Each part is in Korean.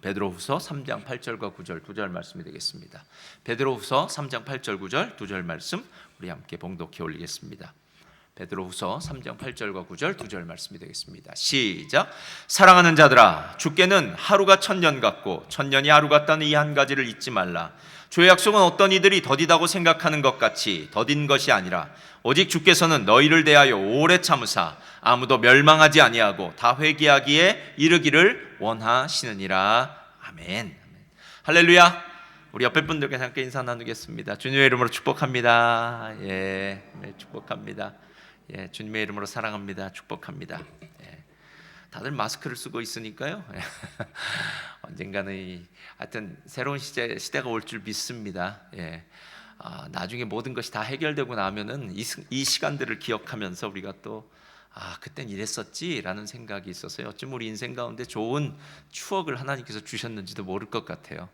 베드로후서 3장 8절과 9절 두 절 말씀이 되겠습니다. 베드로후서 3장 8절 9절 두 절 말씀 우리 함께 봉독해 올리겠습니다. 베드로후서 3장 8절과 9절 두 절 말씀이 되겠습니다. 시작. 사랑하는 자들아, 주께는 하루가 천년 같고 천년이 하루 같다는 이 한 가지를 잊지 말라. 주의 약속은 어떤 이들이 더디다고 생각하는 것 같이 더딘 것이 아니라 오직 주께서는 너희를 대하여 오래 참으사 아무도 멸망하지 아니하고 다 회개하기에 이르기를 원하시느니라. 아멘. 할렐루야. 우리 옆에 분들께 함께 인사 나누겠습니다. 주님의 이름으로 축복합니다. 네, 축복합니다. 주님의 이름으로 사랑합니다. 축복합니다. 다들 마스크를 쓰고 있으니까요. 언젠가는 하여튼 새로운 시대가 올 줄 믿습니다. 나중에 모든 것이 다 해결되고 나면은 이 시간들을 기억하면서 우리가 또 그땐 이랬었지라는 생각이 있어서요. 어쩜 우리 인생 가운데 좋은 추억을 하나님께서 주셨는지도 모를 것 같아요.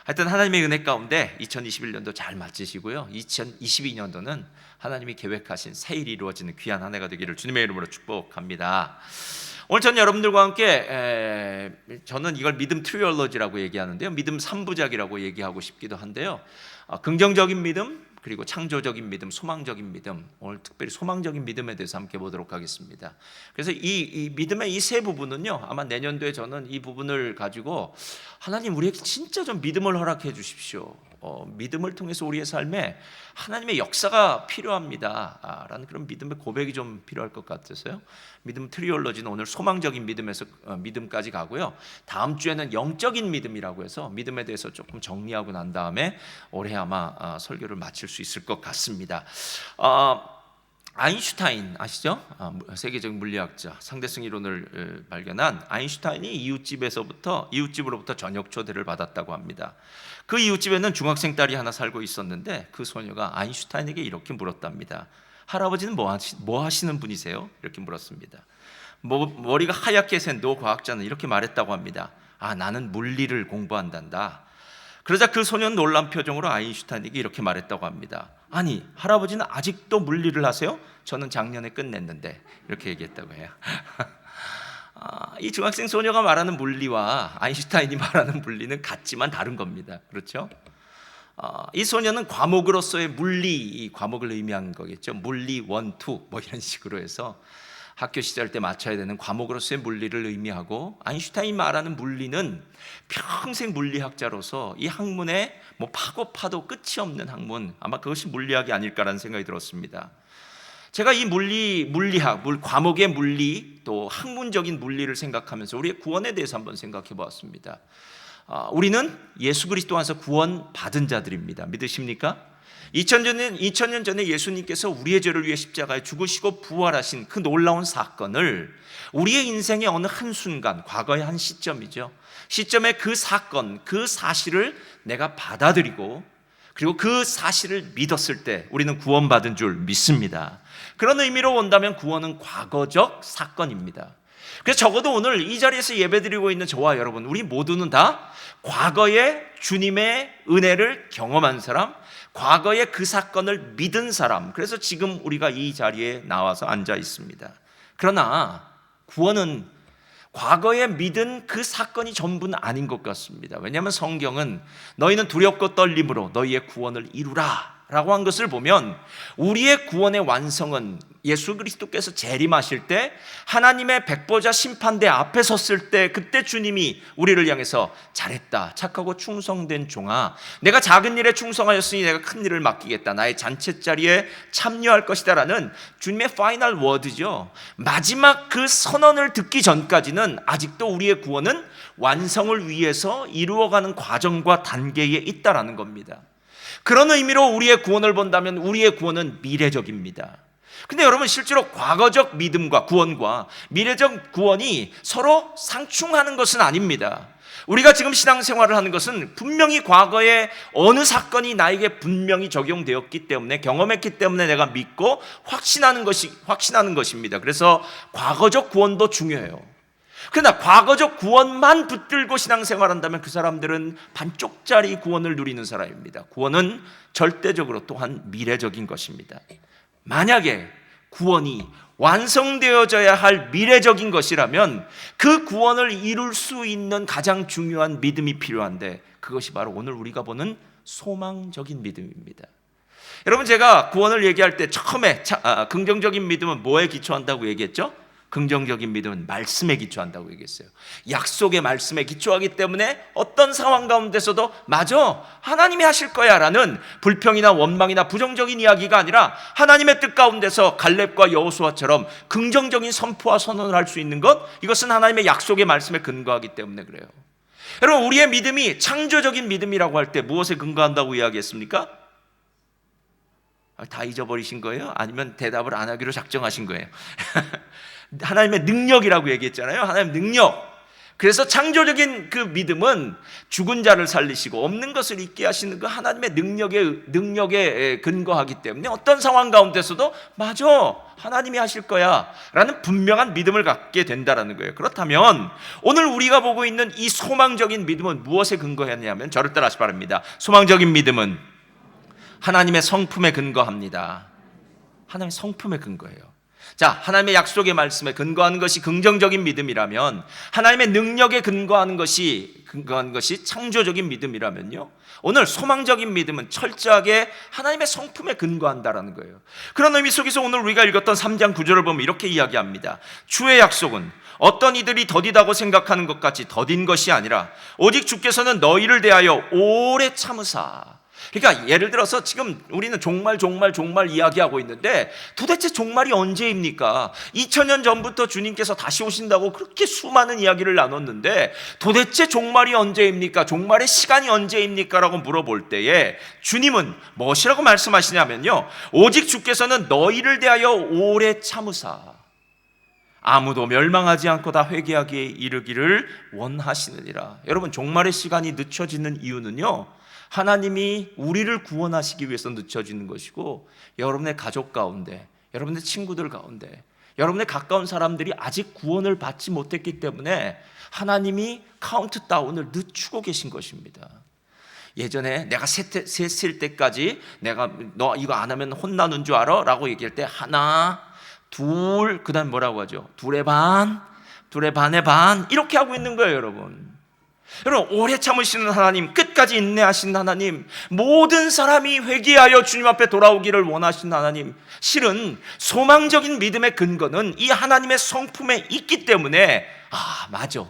하여튼 하나님의 은혜 가운데 2021년도 잘 마치시고요. 2022년도는 하나님이 계획하신 새 일이 이루어지는 귀한 한 해가 되기를 주님의 이름으로 축복합니다. 오늘 저는 여러분들과 함께 저는 이걸 믿음 트리올로지라고 얘기하는데요. 믿음 3부작이라고 얘기하고 싶기도 한데요. 긍정적인 믿음, 그리고 창조적인 믿음, 소망적인 믿음, 오늘 특별히 소망적인 믿음에 대해서 함께 보도록 하겠습니다. 그래서 이 믿음의 이 세 부분은요, 아마 내년도에 저는 이 부분을 가지고 하나님 우리에게 진짜 좀 믿음을 허락해 주십시오. 믿음을 통해서 우리의 삶에 하나님의 역사가 필요합니다 라는 그런 믿음의 고백이 좀 필요할 것 같아서요. 믿음 트리올로지는 오늘 소망적인 믿음에서 믿음까지 가고요. 다음 주에는 영적인 믿음이라고 해서 믿음에 대해서 조금 정리하고 난 다음에 올해 아마 설교를 마칠 수 있을 것 같습니다. 아인슈타인 아시죠? 세계적 물리학자, 상대성 이론을 발견한 아인슈타인이 이웃집으로부터 저녁 초대를 받았다고 합니다. 그 이웃집에는 중학생 딸이 하나 살고 있었는데 그 소녀가 아인슈타인에게 이렇게 물었답니다. 할아버지는 뭐 하시는 분이세요? 이렇게 물었습니다. 머리가 하얗게 센 노과학자는 이렇게 말했다고 합니다. 나는 물리를 공부한단다. 그러자 그 소녀는 놀란 표정으로 아인슈타인에게 이렇게 말했다고 합니다. 아니, 할아버지는 아직도 물리를 하세요? 저는 작년에 끝냈는데. 이렇게 얘기했다고 해요. 이 중학생 소녀가 말하는 물리와 아인슈타인이 말하는 물리는 같지만 다른 겁니다. 그렇죠? 이 소녀는 과목으로서의 물리 과목을 의미하는 거겠죠. 물리 1, 2 뭐 이런 식으로 해서 학교 시절 때 맞춰야 되는 과목으로서의 물리를 의미하고, 아인슈타인이 말하는 물리는 평생 물리학자로서 이 학문에 파도 끝이 없는 학문, 아마 그것이 물리학이 아닐까라는 생각이 들었습니다. 제가 이 물리학, 과목의 물리, 또 학문적인 물리를 생각하면서 우리의 구원에 대해서 한번 생각해 보았습니다. 우리는 예수 그리스도 안에서 구원 받은 자들입니다. 믿으십니까? 2000년 전에 예수님께서 우리의 죄를 위해 십자가에 죽으시고 부활하신 그 놀라운 사건을 우리의 인생의 어느 한순간, 과거의 한 시점이죠. 시점에 그 사건, 그 사실을 내가 받아들이고 그리고 그 사실을 믿었을 때 우리는 구원받은 줄 믿습니다. 그런 의미로 본다면 구원은 과거적 사건입니다. 그래서 적어도 오늘 이 자리에서 예배드리고 있는 저와 여러분, 우리 모두는 다 과거에 주님의 은혜를 경험한 사람, 과거에 그 사건을 믿은 사람, 그래서 지금 우리가 이 자리에 나와서 앉아 있습니다. 그러나 구원은 과거에 믿은 그 사건이 전부는 아닌 것 같습니다. 왜냐하면 성경은 너희는 두렵고 떨림으로 너희의 구원을 이루라 라고 한 것을 보면, 우리의 구원의 완성은 예수 그리스도께서 재림하실 때 하나님의 백보자 심판대 앞에 섰을 때, 그때 주님이 우리를 향해서 잘했다, 착하고 충성된 종아, 내가 작은 일에 충성하였으니 내가 큰 일을 맡기겠다, 나의 잔치자리에 참여할 것이다 라는 주님의 파이널 워드죠. 마지막 그 선언을 듣기 전까지는 아직도 우리의 구원은 완성을 위해서 이루어가는 과정과 단계에 있다라는 겁니다. 그런 의미로 우리의 구원을 본다면 우리의 구원은 미래적입니다. 근데 여러분, 실제로 과거적 믿음과 구원과 미래적 구원이 서로 상충하는 것은 아닙니다. 우리가 지금 신앙생활을 하는 것은 분명히 과거에 어느 사건이 나에게 분명히 적용되었기 때문에, 경험했기 때문에 내가 믿고 확신하는 것입니다. 그래서 과거적 구원도 중요해요. 그러나 과거적 구원만 붙들고 신앙생활한다면 그 사람들은 반쪽짜리 구원을 누리는 사람입니다. 구원은 절대적으로 또한 미래적인 것입니다. 만약에 구원이 완성되어져야 할 미래적인 것이라면 그 구원을 이룰 수 있는 가장 중요한 믿음이 필요한데, 그것이 바로 오늘 우리가 보는 소망적인 믿음입니다. 여러분, 제가 구원을 얘기할 때 처음에 긍정적인 믿음은 뭐에 기초한다고 얘기했죠? 긍정적인 믿음은 말씀에 기초한다고 얘기했어요. 약속의 말씀에 기초하기 때문에 어떤 상황 가운데서도 맞아, 하나님이 하실 거야 라는 불평이나 원망이나 부정적인 이야기가 아니라 하나님의 뜻 가운데서 갈렙과 여호수아처럼 긍정적인 선포와 선언을 할 수 있는 것, 이것은 하나님의 약속의 말씀에 근거하기 때문에 그래요. 여러분, 우리의 믿음이 창조적인 믿음이라고 할 때 무엇에 근거한다고 이야기했습니까? 다 잊어버리신 거예요? 아니면 대답을 안 하기로 작정하신 거예요? 하나님의 능력이라고 얘기했잖아요. 하나님의 능력. 그래서 창조적인 그 믿음은 죽은 자를 살리시고 없는 것을 있게 하시는 그 하나님의 능력에 근거하기 때문에 어떤 상황 가운데서도 맞아, 하나님이 하실 거야 라는 분명한 믿음을 갖게 된다는 거예요. 그렇다면 오늘 우리가 보고 있는 이 소망적인 믿음은 무엇에 근거했냐면, 저를 따라하시 바랍니다. 소망적인 믿음은 하나님의 성품에 근거합니다. 하나님의 성품에 근거해요. 자, 하나님의 약속의 말씀에 근거하는 것이 긍정적인 믿음이라면, 하나님의 능력에 근거하는 것이 창조적인 믿음이라면요, 오늘 소망적인 믿음은 철저하게 하나님의 성품에 근거한다라는 거예요. 그런 의미 속에서 오늘 우리가 읽었던 3장 9절을 보면 이렇게 이야기합니다. 주의 약속은 어떤 이들이 더디다고 생각하는 것 같이 더딘 것이 아니라 오직 주께서는 너희를 대하여 오래 참으사. 그러니까 예를 들어서 지금 우리는 종말 이야기하고 있는데, 도대체 종말이 언제입니까? 2000년 전부터 주님께서 다시 오신다고 그렇게 수많은 이야기를 나눴는데 도대체 종말이 언제입니까? 종말의 시간이 언제입니까? 라고 물어볼 때에 주님은 무엇이라고 말씀하시냐면요, 오직 주께서는 너희를 대하여 오래 참으사 아무도 멸망하지 않고 다 회개하기에 이르기를 원하시느니라. 여러분, 종말의 시간이 늦춰지는 이유는요, 하나님이 우리를 구원하시기 위해서 늦춰지는 것이고, 여러분의 가족 가운데, 여러분의 친구들 가운데, 여러분의 가까운 사람들이 아직 구원을 받지 못했기 때문에 하나님이 카운트다운을 늦추고 계신 것입니다. 예전에 내가 셋을 때까지 내가 너 이거 안 하면 혼나는 줄 알아? 라고 얘기할 때 하나, 둘, 그 다음 뭐라고 하죠? 둘의 반의 반, 이렇게 하고 있는 거예요. 여러분, 오래 참으시는 하나님, 끝까지 인내하신 하나님, 모든 사람이 회개하여 주님 앞에 돌아오기를 원하시는 하나님, 실은 소망적인 믿음의 근거는 이 하나님의 성품에 있기 때문에, 맞아,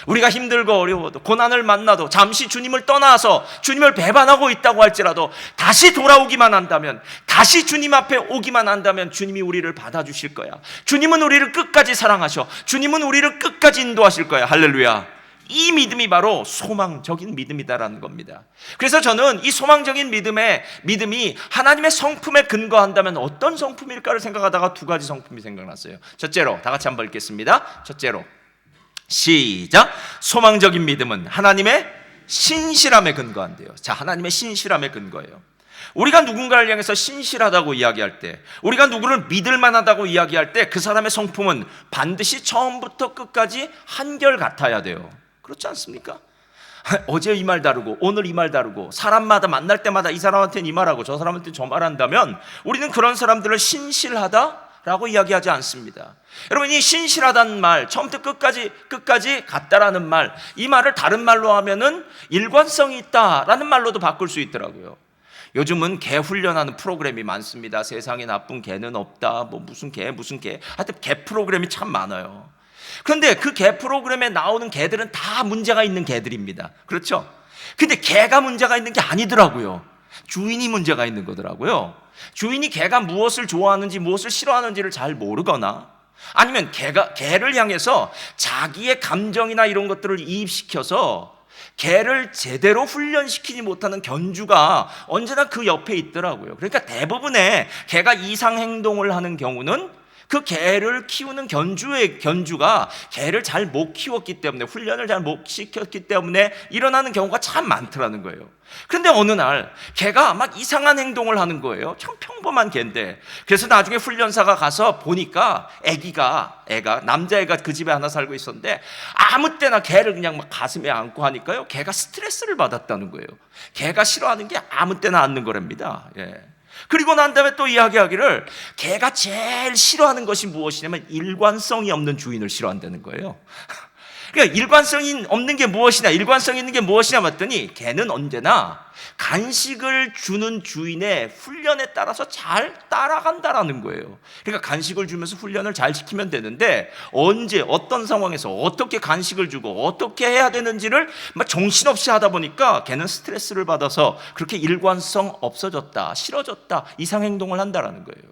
우리가 힘들고 어려워도, 고난을 만나도, 잠시 주님을 떠나서 주님을 배반하고 있다고 할지라도 다시 돌아오기만 한다면, 다시 주님 앞에 오기만 한다면 주님이 우리를 받아주실 거야. 주님은 우리를 끝까지 사랑하셔. 주님은 우리를 끝까지 인도하실 거야. 할렐루야. 이 바로 소망적인 믿음이다라는 겁니다. 그래서 저는 이 소망적인 믿음이 하나님의 성품에 근거한다면 어떤 성품일까를 생각하다가 두 가지 성품이 생각났어요. 첫째로, 다 같이 한번 읽겠습니다. 첫째로, 시작. 소망적인 믿음은 하나님의 신실함에 근거한대요. 자, 하나님의 신실함에 근거해요. 우리가 누군가를 향해서 신실하다고 이야기할 때, 우리가 누구를 믿을 만하다고 이야기할 때 그 사람의 성품은 반드시 처음부터 끝까지 한결같아야 돼요. 그렇지 않습니까? 어제 이 말 다르고 오늘 이 말 다르고, 사람마다 만날 때마다 이 사람한테는 이 말하고 저 사람한테는 저 말한다면 우리는 그런 사람들을 신실하다라고 이야기하지 않습니다. 여러분, 이 신실하다는 말, 처음부터 끝까지 같다라는 말, 이 말을 다른 말로 하면은 일관성이 있다라는 말로도 바꿀 수 있더라고요. 요즘은 개 훈련하는 프로그램이 많습니다. 세상에 나쁜 개는 없다, 뭐 무슨 개, 하여튼 개 프로그램이 참 많아요. 그런데 그 개 프로그램에 나오는 개들은 다 문제가 있는 개들입니다. 그렇죠? 근데 개가 문제가 있는 게 아니더라고요. 주인이 문제가 있는 거더라고요. 주인이 개가 무엇을 좋아하는지 무엇을 싫어하는지를 잘 모르거나, 아니면 개를 향해서 자기의 감정이나 이런 것들을 이입시켜서 개를 제대로 훈련시키지 못하는 견주가 언제나 그 옆에 있더라고요. 그러니까 대부분의 개가 이상 행동을 하는 경우는 그 개를 키우는 견주가 개를 잘 못 키웠기 때문에, 훈련을 잘 못 시켰기 때문에 일어나는 경우가 참 많더라는 거예요. 그런데 어느 날 개가 막 이상한 행동을 하는 거예요. 참 평범한 개인데. 그래서 나중에 훈련사가 가서 보니까 애가 남자애가 그 집에 하나 살고 있었는데, 아무 때나 개를 그냥 막 가슴에 안고 하니까요, 개가 스트레스를 받았다는 거예요. 개가 싫어하는 게 아무 때나 앉는 거랍니다. 예. 그리고 난 다음에 또 이야기하기를 개가 제일 싫어하는 것이 무엇이냐면 일관성이 없는 주인을 싫어한다는 거예요. 그러니까 일관성이 없는 게 무엇이냐, 일관성이 있는 게 무엇이냐 봤더니 개는 언제나 간식을 주는 주인의 훈련에 따라서 잘 따라간다라는 거예요. 그러니까 간식을 주면서 훈련을 잘 시키면 되는데 언제 어떤 상황에서 어떻게 간식을 주고 어떻게 해야 되는지를 막 정신없이 하다 보니까 개는 스트레스를 받아서 그렇게 일관성 없어졌다, 싫어졌다, 이상행동을 한다라는 거예요.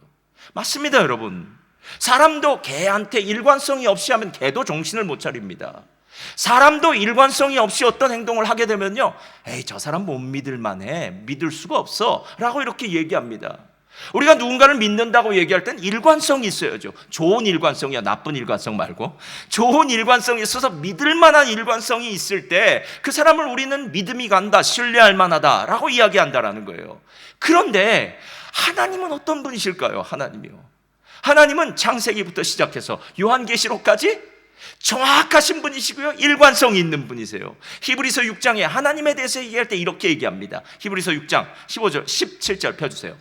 맞습니다, 여러분. 사람도 개한테 일관성이 없이 하면 개도 정신을 못 차립니다. 사람도 일관성이 없이 어떤 행동을 하게 되면요, 에이, 저 사람 못 믿을 만해, 믿을 수가 없어 라고 이렇게 얘기합니다. 우리가 누군가를 믿는다고 얘기할 땐 일관성이 있어야죠. 좋은 일관성이야, 나쁜 일관성 말고 좋은 일관성이 있어서 믿을 만한 일관성이 있을 때 그 사람을 우리는 믿음이 간다, 신뢰할 만하다 라고 이야기한다라는 거예요. 그런데 하나님은 어떤 분이실까요? 하나님은 창세기부터 시작해서 요한계시록까지 정확하신 분이시고요, 일관성이 있는 분이세요. 히브리서 6장에 하나님에 대해서 얘기할 때 이렇게 얘기합니다. 히브리서 6장 15절 17절 펴주세요.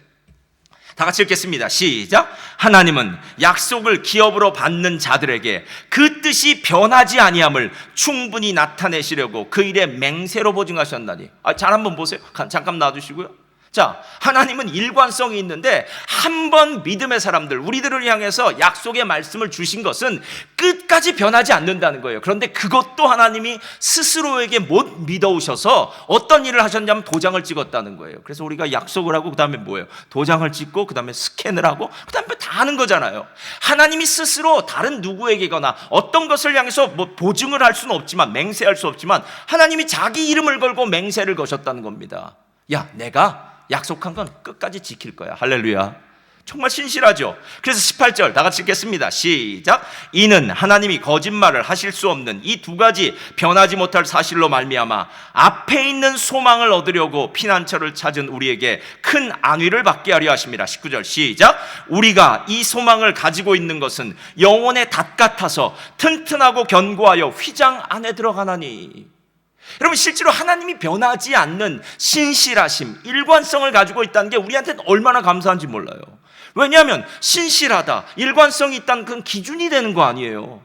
다 같이 읽겠습니다. 시작. 하나님은 약속을 기업으로 받는 자들에게 그 뜻이 변하지 아니함을 충분히 나타내시려고 그 일에 맹세로 보증하셨나니. 잘 한번 보세요. 잠깐 놔두시고요. 자, 하나님은 일관성이 있는데 한 번 믿음의 사람들, 우리들을 향해서 약속의 말씀을 주신 것은 끝까지 변하지 않는다는 거예요. 그런데 그것도 하나님이 스스로에게 못 믿어오셔서 어떤 일을 하셨냐면 도장을 찍었다는 거예요. 그래서 우리가 약속을 하고 그 다음에 뭐예요? 도장을 찍고 그 다음에 스캔을 하고 그 다음에 다 하는 거잖아요. 하나님이 스스로 다른 누구에게거나 어떤 것을 향해서 뭐 보증을 할 수는 없지만, 맹세할 수 없지만 하나님이 자기 이름을 걸고 맹세를 거셨다는 겁니다. 야, 내가 약속한 건 끝까지 지킬 거야. 할렐루야. 정말 신실하죠. 그래서 18절 다 같이 읽겠습니다. 시작. 이는 하나님이 거짓말을 하실 수 없는 이 두 가지 변하지 못할 사실로 말미암아 앞에 있는 소망을 얻으려고 피난처를 찾은 우리에게 큰 안위를 받게 하려 하심이라. 19절 시작. 우리가 이 소망을 가지고 있는 것은 영혼의 닷 같아서 튼튼하고 견고하여 휘장 안에 들어가나니. 여러분, 실제로 하나님이 변하지 않는 신실하심, 일관성을 가지고 있다는 게 우리한테는 얼마나 감사한지 몰라요. 왜냐하면 신실하다, 일관성이 있다는 그건 기준이 되는 거 아니에요.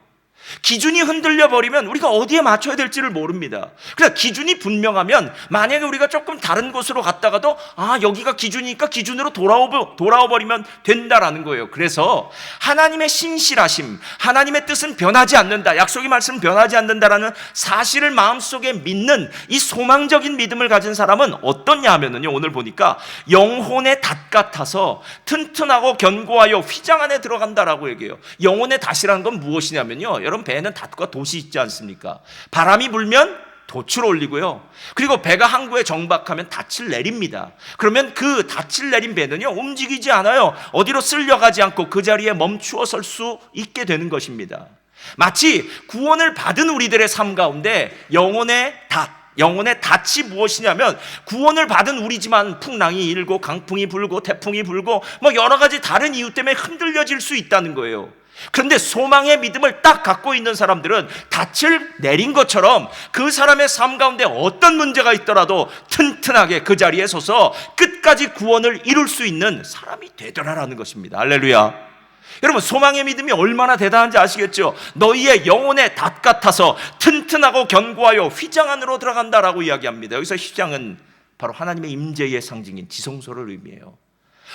기준이 흔들려 버리면 우리가 어디에 맞춰야 될지를 모릅니다. 그래서 기준이 분명하면 만약에 우리가 조금 다른 곳으로 갔다가도 여기가 기준이니까 기준으로 돌아와 버리면 된다라는 거예요. 그래서 하나님의 신실하심, 하나님의 뜻은 변하지 않는다, 약속의 말씀은 변하지 않는다라는 사실을 마음속에 믿는 이 소망적인 믿음을 가진 사람은 어떻냐 하면요, 오늘 보니까 영혼의 닷 같아서 튼튼하고 견고하여 휘장 안에 들어간다라고 얘기해요. 영혼의 닷이라는 건 무엇이냐면요, 여러분, 배에는 닷과 돛이 있지 않습니까? 바람이 불면 돛을 올리고요, 그리고 배가 항구에 정박하면 닻을 내립니다. 그러면 그 닻을 내린 배는요, 움직이지 않아요. 어디로 쓸려가지 않고 그 자리에 멈추어 설 수 있게 되는 것입니다. 마치 구원을 받은 우리들의 삶 가운데 영혼의 닻이 무엇이냐면, 구원을 받은 우리지만 풍랑이 일고 강풍이 불고 태풍이 불고 뭐 여러 가지 다른 이유 때문에 흔들려질 수 있다는 거예요. 그런데 소망의 믿음을 딱 갖고 있는 사람들은 닻을 내린 것처럼 그 사람의 삶 가운데 어떤 문제가 있더라도 튼튼하게 그 자리에 서서 끝까지 구원을 이룰 수 있는 사람이 되더라라는 것입니다. 할렐루야. 여러분, 소망의 믿음이 얼마나 대단한지 아시겠죠? 너희의 영혼의 닷 같아서 튼튼하고 견고하여 휘장 안으로 들어간다라고 이야기합니다. 여기서 휘장은 바로 하나님의 임재의 상징인 지성소를 의미해요.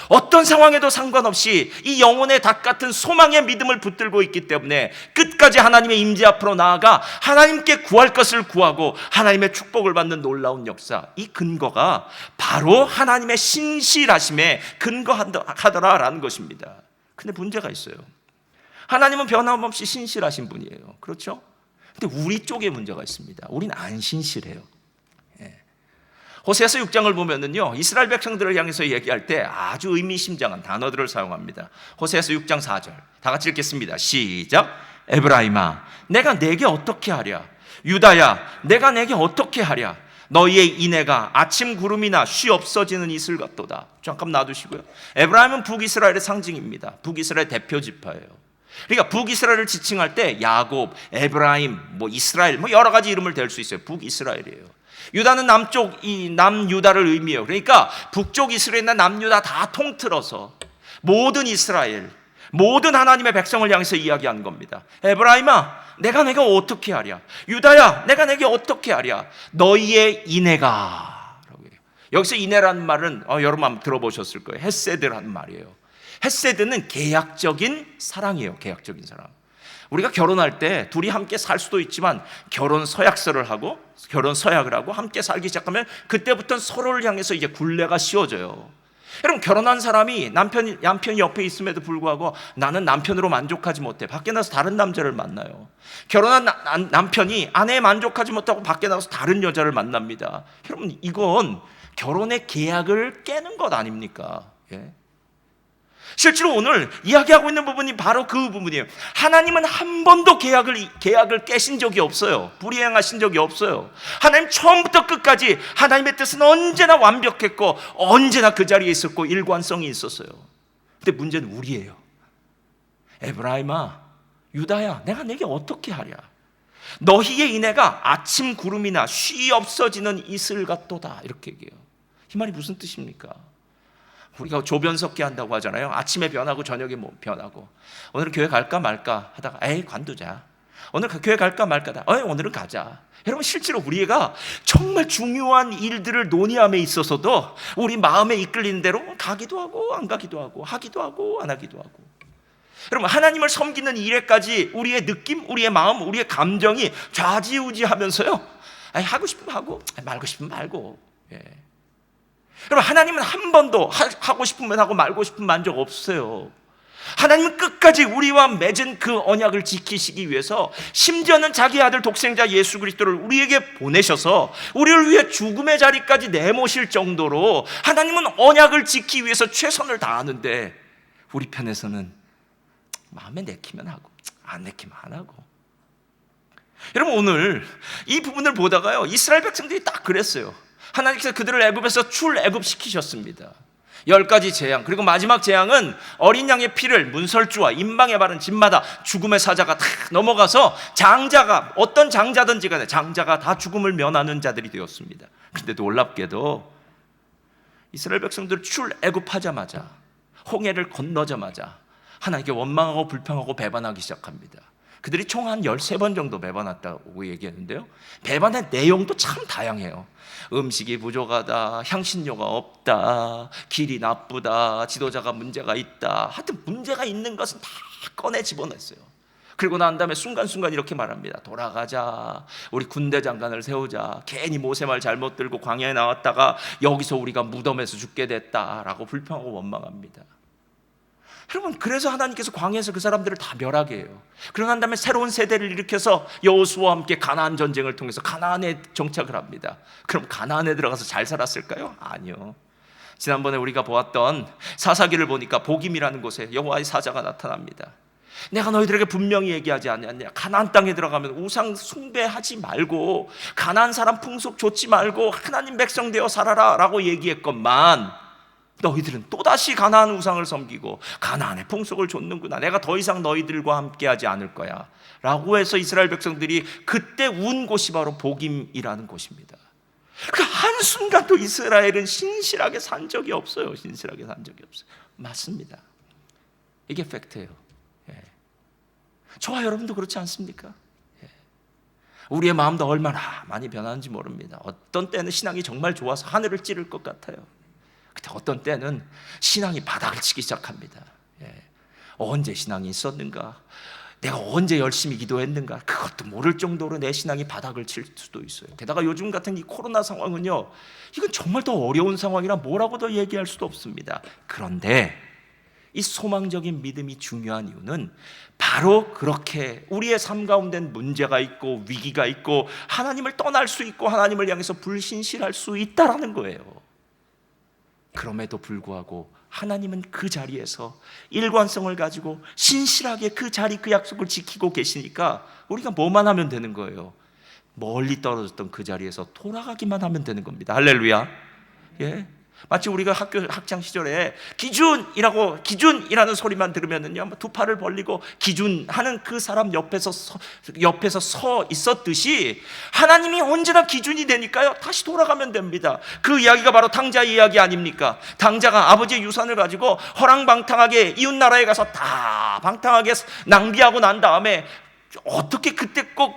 어떤 상황에도 상관없이 이 영혼의 닷 같은 소망의 믿음을 붙들고 있기 때문에 끝까지 하나님의 임재 앞으로 나아가 하나님께 구할 것을 구하고 하나님의 축복을 받는 놀라운 역사, 이 근거가 바로 하나님의 신실하심에 근거하더라라는 것입니다. 근데 문제가 있어요. 하나님은 변함없이 신실하신 분이에요. 그렇죠? 근데 우리 쪽에 문제가 있습니다. 우린 안 신실해요. 호세아서 6장을 보면은요, 이스라엘 백성들을 향해서 얘기할 때 아주 의미심장한 단어들을 사용합니다. 호세아서 6장 4절 다 같이 읽겠습니다. 시작. 에브라임아, 내가 내게 어떻게 하랴? 유다야, 내가 내게 어떻게 하랴? 너희의 인애가 아침 구름이나 쉬 없어지는 이슬 같도다. 잠깐 놔두시고요. 에브라임은 북이스라엘의 상징입니다. 북이스라엘 대표 지파예요. 그러니까 북이스라엘을 지칭할 때 야곱, 에브라임, 이스라엘 여러 가지 이름을 댈 수 있어요. 북이스라엘이에요. 유다는 남쪽 이 남유다를 의미해요. 그러니까 북쪽 이스라엘이나 남유다 다 통틀어서 모든 이스라엘, 모든 하나님의 백성을 향해서 이야기하는 겁니다. 에브라임아, 내가 어떻게 하랴? 유다야, 내가 내게 어떻게 하랴? 너희의 인애가 라고 해요. 여기서 인애라는 말은 여러분 한번 들어보셨을 거예요. 헤세드라는 말이에요. 헤세드는 계약적인 사랑이에요. 계약적인 사랑. 우리가 결혼할 때 둘이 함께 살 수도 있지만 결혼 서약을 하고 함께 살기 시작하면 그때부터는 서로를 향해서 이제 굴레가 씌워져요. 여러분, 결혼한 사람이 남편이 옆에 있음에도 불구하고 나는 남편으로 만족하지 못해 밖에 나서 다른 남자를 만나요. 결혼한 남편이 아내에 만족하지 못하고 밖에 나가서 다른 여자를 만납니다. 여러분, 이건 결혼의 계약을 깨는 것 아닙니까? 예? 실제로 오늘 이야기하고 있는 부분이 바로 그 부분이에요. 하나님은 한 번도 계약을 깨신 적이 없어요. 불이행하신 적이 없어요. 하나님 처음부터 끝까지 하나님의 뜻은 언제나 완벽했고 언제나 그 자리에 있었고 일관성이 있었어요. 근데 문제는 우리예요. 에브라임아, 유다야, 내가 내게 어떻게 하랴? 너희의 인애가 아침 구름이나 쉬 없어지는 이슬 같도다. 이렇게 얘기해요. 이 말이 무슨 뜻입니까? 우리가 조변 섞기 한다고 하잖아요. 아침에 변하고 저녁에 변하고. 오늘은 교회 갈까 말까 하다가 관두자. 오늘 교회 갈까 말까 하다가 오늘은 가자. 여러분, 실제로 우리가 정말 중요한 일들을 논의함에 있어서도 우리 마음에 이끌리는 대로 가기도 하고 안 가기도 하고 하기도 하고 안 하기도 하고. 여러분, 하나님을 섬기는 일에까지 우리의 느낌, 우리의 마음, 우리의 감정이 좌지우지하면서요, 하고 싶으면 하고 말고 싶으면 말고. 예. 여러분, 하나님은 한 번도 하고 싶으면 하고 말고 싶으면 한 적 없어요. 하나님은 끝까지 우리와 맺은 그 언약을 지키시기 위해서 심지어는 자기 아들 독생자 예수 그리스도를 우리에게 보내셔서 우리를 위해 죽음의 자리까지 내모실 정도로 하나님은 언약을 지키기 위해서 최선을 다하는데 우리 편에서는 마음에 내키면 하고 안 내키면 안 하고. 여러분, 오늘 이 부분을 보다가요, 이스라엘 백성들이 딱 그랬어요. 하나님께서 그들을 애굽에서 출애굽시키셨습니다. 10가지 재앙, 그리고 마지막 재앙은 어린 양의 피를 문설주와 임방에 바른 집마다 죽음의 사자가 다 넘어가서 장자가, 어떤 장자든지 간에 장자가 다 죽음을 면하는 자들이 되었습니다. 그런데 놀랍게도 이스라엘 백성들 출애굽하자마자, 홍해를 건너자마자 하나님께 원망하고 불평하고 배반하기 시작합니다. 그들이 총 한 13번 정도 배반했다고 얘기했는데요, 배반의 내용도 참 다양해요. 음식이 부족하다, 향신료가 없다, 길이 나쁘다, 지도자가 문제가 있다, 하여튼 문제가 있는 것은 다 꺼내 집어냈어요. 그리고 난 다음에 순간순간 이렇게 말합니다. 돌아가자, 우리 군대 장관을 세우자, 괜히 모세말 잘못 들고 광야에 나왔다가 여기서 우리가 무덤에서 죽게 됐다라고 불평하고 원망합니다. 여러분, 그래서 하나님께서 광야에서 그 사람들을 다 멸하게 해요. 그러고 난 다음에 새로운 세대를 일으켜서 여호수아와 함께 가나안 전쟁을 통해서 가나안에 정착을 합니다. 그럼 가나안에 들어가서 잘 살았을까요? 아니요. 지난번에 우리가 보았던 사사기를 보니까 보김이라는 곳에 여호와의 사자가 나타납니다. 내가 너희들에게 분명히 얘기하지 않았냐? 가나안 땅에 들어가면 우상 숭배하지 말고 가나안 사람 풍속 좇지 말고 하나님 백성 되어 살아라 라고 얘기했건만, 너희들은 또다시 가나안 우상을 섬기고 가나안의 풍속을 좇는구나. 내가 더 이상 너희들과 함께하지 않을 거야 라고 해서 이스라엘 백성들이 그때 운 곳이 바로 보김이라는 곳입니다. 그 한순간도 이스라엘은 신실하게 산 적이 없어요. 신실하게 산 적이 없어요. 맞습니다. 이게 팩트예요. 예. 저와 여러분도 그렇지 않습니까? 예. 우리의 마음도 얼마나 많이 변하는지 모릅니다. 어떤 때는 신앙이 정말 좋아서 하늘을 찌를 것 같아요. 근데 어떤 때는 신앙이 바닥을 치기 시작합니다. 예. 언제 신앙이 있었는가? 내가 언제 열심히 기도했는가? 그것도 모를 정도로 내 신앙이 바닥을 칠 수도 있어요. 게다가 요즘 같은 이 코로나 상황은요, 이건 정말 더 어려운 상황이라 뭐라고 더 얘기할 수도 없습니다. 그런데 이 소망적인 믿음이 중요한 이유는 바로 그렇게 우리의 삶 가운데는 문제가 있고 위기가 있고 하나님을 떠날 수 있고 하나님을 향해서 불신실할 수 있다라는 거예요. 그럼에도 불구하고 하나님은 그 자리에서 일관성을 가지고 신실하게 그 자리, 그 약속을 지키고 계시니까 우리가 뭐만 하면 되는 거예요? 멀리 떨어졌던 그 자리에서 돌아가기만 하면 되는 겁니다. 할렐루야. 예. 마치 우리가 학교 학창 시절에 기준이라는 소리만 들으면은요 두 팔을 벌리고 기준하는 그 사람 옆에서 서 있었듯이 하나님이 언제나 기준이 되니까요 다시 돌아가면 됩니다. 그 이야기가 바로 당자 이야기 아닙니까? 당자가 아버지의 유산을 가지고 허랑방탕하게 이웃 나라에 가서 다 방탕하게 낭비하고 난 다음에 어떻게 그때 꼭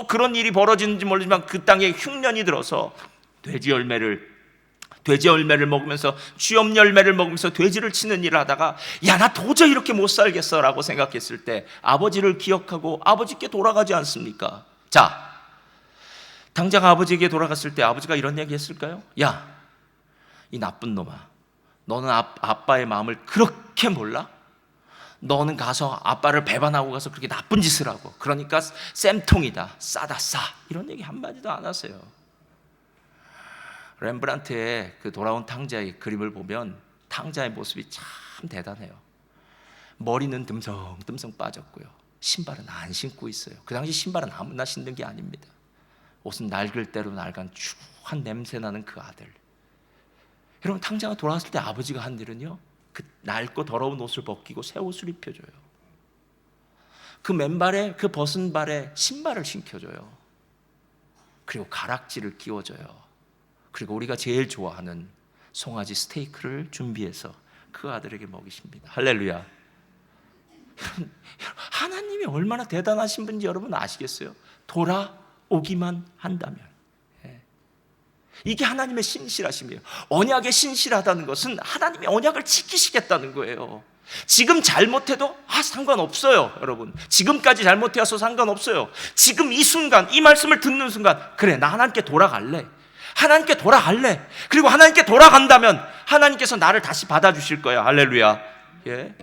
그런 일이 벌어지는지 모르지만 그 땅에 흉년이 들어서 돼지 열매를 먹으면서 쥐염 열매를 먹으면서 돼지를 치는 일을 하다가 야, 나 도저히 이렇게 못 살겠어 라고 생각했을 때 아버지를 기억하고 아버지께 돌아가지 않습니까? 자, 당자가 아버지에게 돌아갔을 때 아버지가 이런 얘기 했을까요? 야, 이 나쁜 놈아, 너는 아빠의 마음을 그렇게 몰라? 너는 가서 아빠를 배반하고 가서 그렇게 나쁜 짓을 하고 그러니까 쌤통이다, 싸다 싸, 이런 얘기 한마디도 안 하세요. 렘브란트의 그 돌아온 탕자의 그림을 보면 탕자의 모습이 참 대단해요. 머리는 듬성듬성 빠졌고요, 신발은 안 신고 있어요. 그 당시 신발은 아무나 신는 게 아닙니다. 옷은 낡을 대로 낡은 추한 냄새나는 그 아들. 여러분, 탕자가 돌아왔을 때 아버지가 한 일은요, 그 낡고 더러운 옷을 벗기고 새 옷을 입혀줘요. 그 맨발에, 그 벗은 발에 신발을 신겨줘요. 그리고 가락지를 끼워줘요. 그리고 우리가 제일 좋아하는 송아지 스테이크를 준비해서 그 아들에게 먹이십니다. 할렐루야. 하나님이 얼마나 대단하신 분인지 여러분 아시겠어요? 돌아오기만 한다면. 이게 하나님의 신실하심이에요. 언약의 신실하다는 것은 하나님이 언약을 지키시겠다는 거예요. 지금 잘못해도 상관없어요. 여러분, 지금까지 잘못해서 상관없어요. 지금 이 순간, 이 말씀을 듣는 순간, 그래, 나 하나님께 돌아갈래. 하나님께 돌아갈래. 그리고 하나님께 돌아간다면 하나님께서 나를 다시 받아주실 거야. 할렐루야. 예.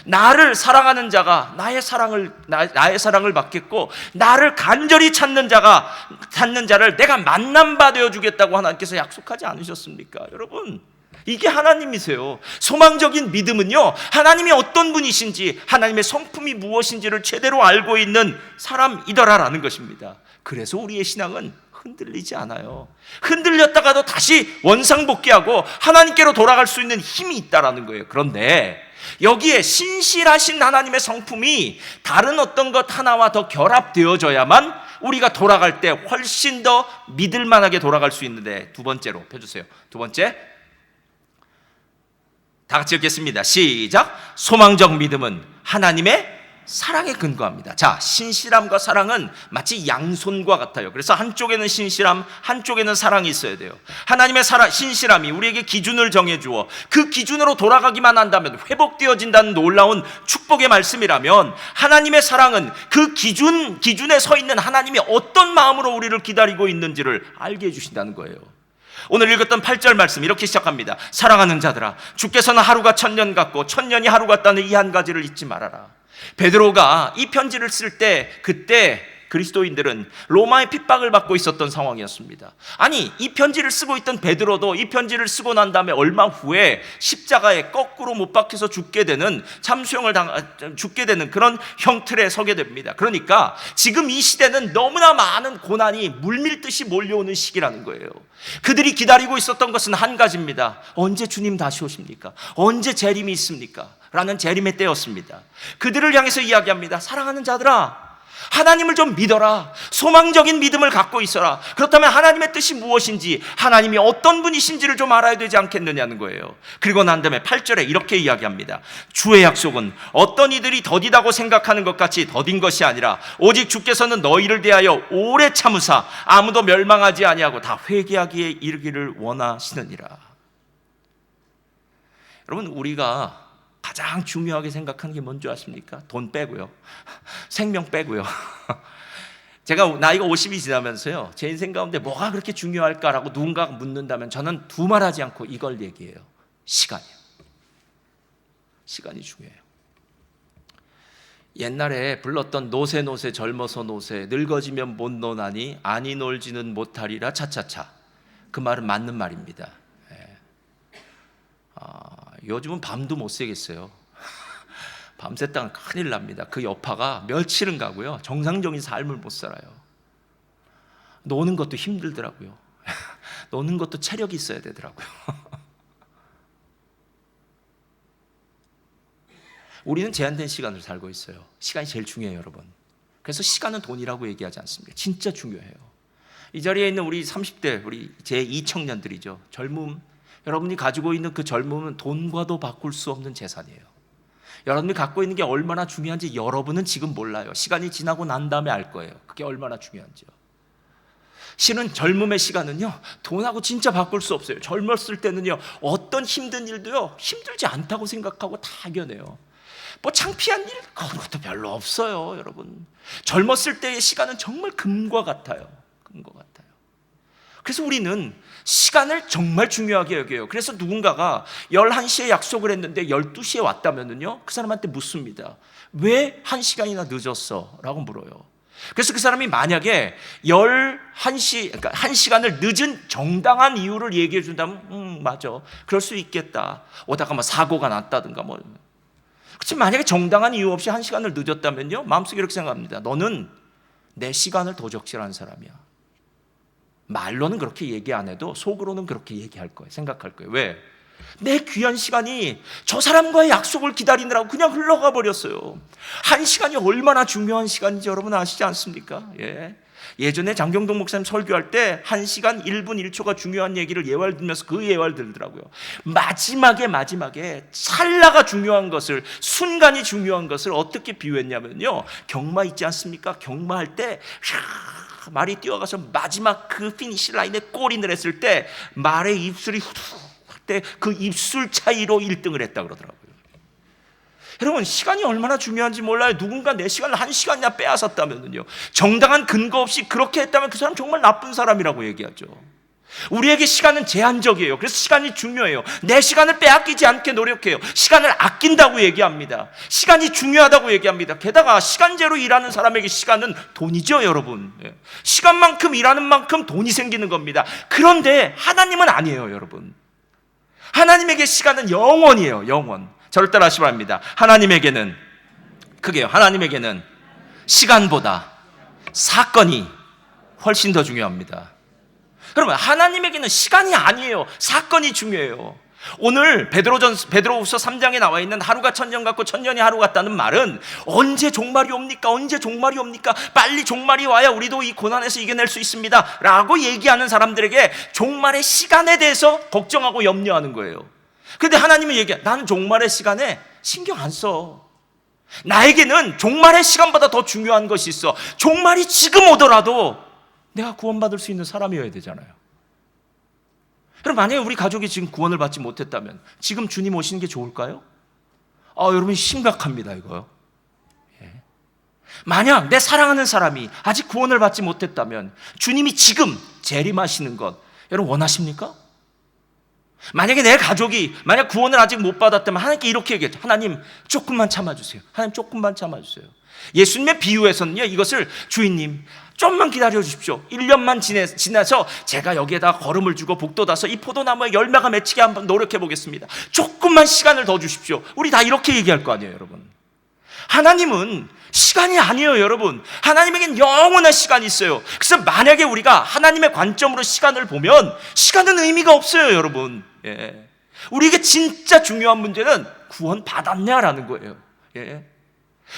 나를 사랑하는 자가 나의 사랑을 받겠고, 나를 간절히 찾는 자를 내가 만남바 되어 주겠다고 하나님께서 약속하지 않으셨습니까? 여러분, 이게 하나님이세요. 소망적인 믿음은요, 하나님이 어떤 분이신지, 하나님의 성품이 무엇인지를 제대로 알고 있는 사람이더라라는 것입니다. 그래서 우리의 신앙은 흔들리지 않아요. 흔들렸다가도 다시 원상복귀하고 하나님께로 돌아갈 수 있는 힘이 있다라는 거예요. 그런데 여기에 신실하신 하나님의 성품이 다른 어떤 것 하나와 더 결합되어져야만 우리가 돌아갈 때 훨씬 더 믿을 만하게 돌아갈 수 있는데, 두 번째로 펴주세요. 두 번째, 다 같이 읽겠습니다. 시작. 소망적 믿음은 하나님의 사랑에 근거합니다. 자, 신실함과 사랑은 마치 양손과 같아요. 그래서 한쪽에는 신실함, 한쪽에는 사랑이 있어야 돼요. 하나님의 신실함이 우리에게 기준을 정해주어 그 기준으로 돌아가기만 한다면 회복되어진다는 놀라운 축복의 말씀이라면, 하나님의 사랑은 그 기준에 서 있는 하나님이 어떤 마음으로 우리를 기다리고 있는지를 알게 해주신다는 거예요. 오늘 읽었던 8절 말씀 이렇게 시작합니다. 사랑하는 자들아, 주께서는 하루가 1000년 같고 1000년이 하루 같다는 이 한 가지를 잊지 말아라. 베드로가 이 편지를 쓸 때, 그때 그리스도인들은 로마의 핍박을 받고 있었던 상황이었습니다. 아니, 이 편지를 쓰고 있던 베드로도 이 편지를 쓰고 난 다음에 얼마 후에 십자가에 거꾸로 못 박혀서 죽게 되는 죽게 되는 그런 형틀에 서게 됩니다. 그러니까 지금 이 시대는 너무나 많은 고난이 물밀듯이 몰려오는 시기라는 거예요. 그들이 기다리고 있었던 것은 한 가지입니다. 언제 주님 다시 오십니까? 언제 재림이 있습니까? 라는 재림의 때였습니다. 그들을 향해서 이야기합니다. 사랑하는 자들아, 하나님을 좀 믿어라. 소망적인 믿음을 갖고 있어라. 그렇다면 하나님의 뜻이 무엇인지, 하나님이 어떤 분이신지를 좀 알아야 되지 않겠느냐는 거예요. 그리고 난 다음에 8절에 이렇게 이야기합니다. 주의 약속은 어떤 이들이 더디다고 생각하는 것 같이 더딘 것이 아니라 오직 주께서는 너희를 대하여 오래 참으사 아무도 멸망하지 아니하고 다 회개하기에 이르기를 원하시느니라. 여러분, 우리가 가장 중요하게 생각하는 게 뭔지 아십니까? 돈 빼고요, 생명 빼고요. 제가 나이가 50이 지나면서요, 제 인생 가운데 뭐가 그렇게 중요할까라고 누군가가 묻는다면 저는 두말하지 않고 이걸 얘기해요. 시간이요. 시간이 중요해요. 옛날에 불렀던 노세 노세 젊어서 노세 늙어지면 못 노나니 아니 놀지는 못하리라 차차차, 그 말은 맞는 말입니다. 요즘은 밤도 못 새겠어요. 밤새다가 큰일 납니다. 그 여파가 며칠은 가고요, 정상적인 삶을 못 살아요. 노는 것도 힘들더라고요. 노는 것도 체력이 있어야 되더라고요. 우리는 제한된 시간을 살고 있어요. 시간이 제일 중요해요, 여러분. 그래서 시간은 돈이라고 얘기하지 않습니다. 진짜 중요해요. 이 자리에 있는 우리 30대, 우리 제2청년들이죠. 젊음, 여러분이 가지고 있는 그 젊음은 돈과도 바꿀 수 없는 재산이에요. 여러분이 갖고 있는 게 얼마나 중요한지 여러분은 지금 몰라요. 시간이 지나고 난 다음에 알 거예요. 그게 얼마나 중요한지요. 실은 젊음의 시간은요, 돈하고 진짜 바꿀 수 없어요. 젊었을 때는요, 어떤 힘든 일도요, 힘들지 않다고 생각하고 다 이겨내요. 뭐 창피한 일 그런 것도 별로 없어요, 여러분. 젊었을 때의 시간은 정말 금과 같아요. 금과 같아요. 그래서 우리는 시간을 정말 중요하게 여겨요. 그래서 누군가가 11시에 약속을 했는데 12시에 왔다면요, 그 사람한테 묻습니다. 왜 1시간이나 늦었어? 라고 물어요. 그래서 그 사람이 만약에 11시, 그러니까 1시간을 늦은 정당한 이유를 얘기해 준다면 맞아, 그럴 수 있겠다. 오다가 뭐 사고가 났다든가 뭐. 그렇지만 만약에 정당한 이유 없이 1시간을 늦었다면요, 마음속에 이렇게 생각합니다. 너는 내 시간을 도적질하는 사람이야. 말로는 그렇게 얘기 안 해도 속으로는 그렇게 얘기할 거예요. 생각할 거예요. 왜? 내 귀한 시간이 저 사람과의 약속을 기다리느라고 그냥 흘러가 버렸어요. 1시간이 얼마나 중요한 시간인지 여러분 아시지 않습니까? 예전에 장경동 목사님 설교할 때 1시간 1분 1초가 중요한 얘기를 예화를 들면서 그 예화를 들더라고요. 마지막에 찰나가 중요한 것을, 순간이 중요한 것을 어떻게 비유했냐면요, 경마 있지 않습니까? 경마할 때 말이 뛰어가서 마지막 그 피니시 라인에 골인을 했을 때 말의 입술이 후둑 할 때 그 입술 차이로 1등을 했다 그러더라고요. 여러분, 시간이 얼마나 중요한지 몰라요. 누군가 내 시간을 1시간이나 빼앗았다면요, 정당한 근거 없이 그렇게 했다면 그 사람 정말 나쁜 사람이라고 얘기하죠. 우리에게 시간은 제한적이에요. 그래서 시간이 중요해요. 내 시간을 빼앗기지 않게 노력해요. 시간을 아낀다고 얘기합니다. 시간이 중요하다고 얘기합니다. 게다가 시간제로 일하는 사람에게 시간은 돈이죠, 여러분. 시간만큼 일하는 만큼 돈이 생기는 겁니다. 그런데 하나님은 아니에요, 여러분. 하나님에게 시간은 영원이에요, 영원. 저를 따라하시기 바랍니다. 하나님에게는 시간보다 사건이 훨씬 더 중요합니다. 여러분, 하나님에게는 시간이 아니에요, 사건이 중요해요. 오늘 베드로후서 3장에 나와 있는 하루가 천년 같고 천년이 하루 같다는 말은 언제 종말이 옵니까? 언제 종말이 옵니까? 빨리 종말이 와야 우리도 이 고난에서 이겨낼 수 있습니다 라고 얘기하는 사람들에게 종말의 시간에 대해서 걱정하고 염려하는 거예요. 그런데 하나님은 얘기해요. 나는 종말의 시간에 신경 안 써. 나에게는 종말의 시간보다 더 중요한 것이 있어. 종말이 지금 오더라도 내가 구원받을 수 있는 사람이어야 되잖아요. 여러분, 만약에 우리 가족이 지금 구원을 받지 못했다면 지금 주님 오시는 게 좋을까요? 여러분, 심각합니다, 이거요. 만약 내 사랑하는 사람이 아직 구원을 받지 못했다면 주님이 지금 재림하시는 것 여러분 원하십니까? 만약에 내 가족이 만약 구원을 아직 못 받았다면 하나님께 이렇게 얘기했죠. 하나님, 조금만 참아주세요. 하나님, 조금만 참아주세요. 예수님의 비유에서는요, 이것을 주인님 좀만 기다려 주십시오. 1년만 지나서 제가 여기에다 거름을 주고 복돋아서 이 포도나무에 열매가 맺히게 한번 노력해 보겠습니다. 조금만 시간을 더 주십시오. 우리 다 이렇게 얘기할 거 아니에요, 여러분. 하나님은 시간이 아니에요, 여러분. 하나님에겐 영원한 시간이 있어요. 그래서 만약에 우리가 하나님의 관점으로 시간을 보면 시간은 의미가 없어요, 여러분. 우리에게 진짜 중요한 문제는 구원 받았냐라는 거예요.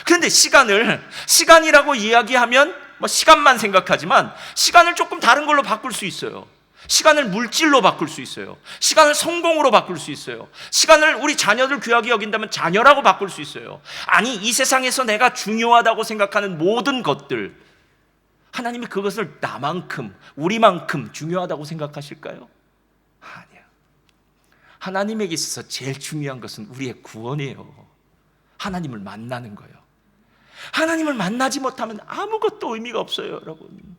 그런데 시간이라고 이야기하면 시간만 생각하지만 시간을 조금 다른 걸로 바꿀 수 있어요. 시간을 물질로 바꿀 수 있어요. 시간을 성공으로 바꿀 수 있어요. 시간을 우리 자녀들 귀하게 여긴다면 자녀라고 바꿀 수 있어요. 아니, 이 세상에서 내가 중요하다고 생각하는 모든 것들, 하나님이 그것을 나만큼, 우리만큼 중요하다고 생각하실까요? 아니야. 하나님에게 있어서 제일 중요한 것은 우리의 구원이에요. 하나님을 만나는 거예요. 하나님을 만나지 못하면 아무것도 의미가 없어요, 여러분.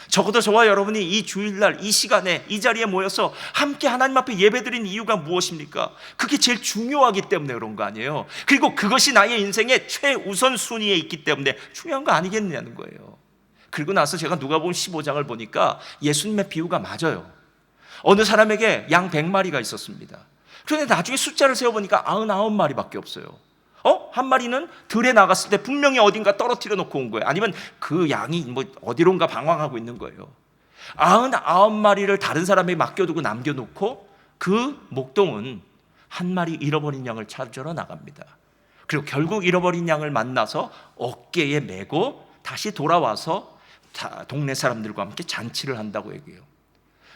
적어도 저와 여러분이 이 주일날 이 시간에 이 자리에 모여서 함께 하나님 앞에 예배드린 이유가 무엇입니까? 그게 제일 중요하기 때문에 그런 거 아니에요. 그리고 그것이 나의 인생의 최우선 순위에 있기 때문에 중요한 거 아니겠냐는 거예요. 그리고 나서 제가 누가복음 15장을 보니까 예수님의 비유가 맞아요. 어느 사람에게 양 100마리가 있었습니다. 그런데 나중에 숫자를 세어보니까 99마리밖에 없어요. 한 마리는 들에 나갔을 때 분명히 어딘가 떨어뜨려 놓고 온 거예요. 아니면 그 양이 어디론가 방황하고 있는 거예요. 99마리를 다른 사람에게 맡겨두고 남겨놓고 그 목동은 한 마리 잃어버린 양을 찾으러 나갑니다. 그리고 결국 잃어버린 양을 만나서 어깨에 메고 다시 돌아와서 동네 사람들과 함께 잔치를 한다고 얘기해요.